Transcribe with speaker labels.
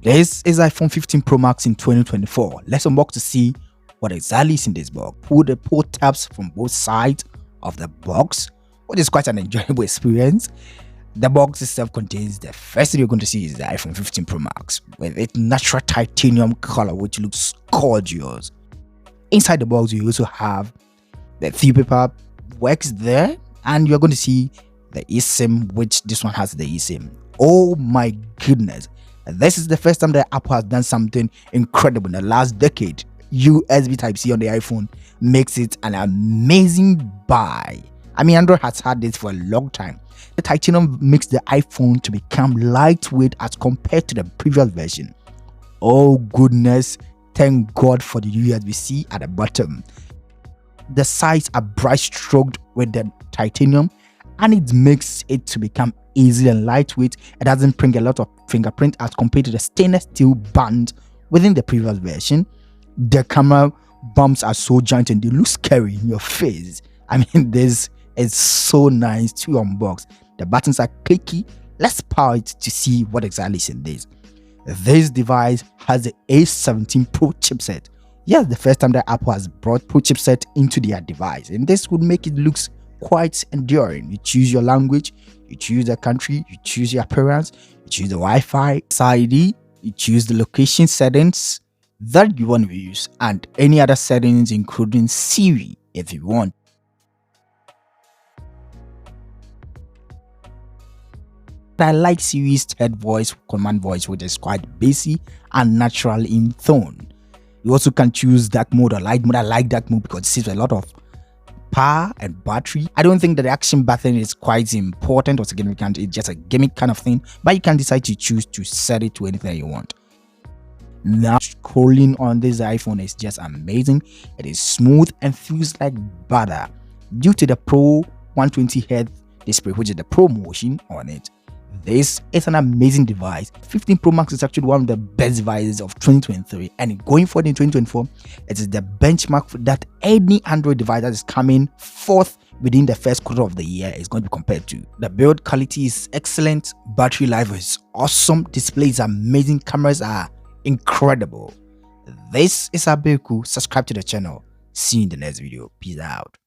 Speaker 1: This is iPhone 15 Pro Max in 2024. Let's unbox to see what exactly is in this box. Pull the pull tabs from both sides of the box, which is quite an enjoyable experience. The box itself contains the first thing you're going to see is the iPhone 15 Pro Max with its natural titanium color, which looks gorgeous. Inside the box, you also have the tissue paper works there, and you're going to see the eSIM, which this one has the eSIM. Oh my goodness, this is the first time that Apple has done something incredible in the last decade. USB Type-C on the iPhone makes it an amazing buy. I mean, Android has had this for a long time. The titanium makes the iPhone to become lightweight as compared to the previous version. Oh goodness, thank God for the USB-C at the bottom. The sides are bright stroked with the titanium, and it makes it to become easy and lightweight. It doesn't bring a lot of fingerprint as compared to the stainless steel band within the previous version. The camera bumps are so giant and they look scary in your face. I mean, this is so nice to unbox. The buttons are clicky. Let's power it to see what exactly is in this. This device has the A17 Pro Chipset. Yes, the first time that Apple has brought Pro Chipset into their device, and this would make it look quite enduring. You choose your language, you choose the country, you choose your appearance, you choose the Wi-Fi ID, you choose the location settings that you want to use, and any other settings including Siri if you want. I like Siri's third voice, command voice, which is quite basic and natural in tone. You also can choose dark mode or light mode. I like dark mode because it saves a lot of power and battery. I don't think that the action button is quite important or significant. It's just a gimmick kind of thing, but you can decide to choose to set it to anything you want. Now, scrolling on this iPhone is just amazing. It is smooth and feels like butter due to the Pro 120Hz display, which is the Pro Motion on it. This is an amazing device. 15 Pro Max is actually one of the best devices of 2023, and going forward in 2024, it is the benchmark that any Android device that is coming forth within the first quarter of the year is going to be compared to. The build quality is excellent, battery life is awesome, display is amazing, cameras are incredible. This is Abeku. Subscribe to the channel. See you in the next video. Peace out.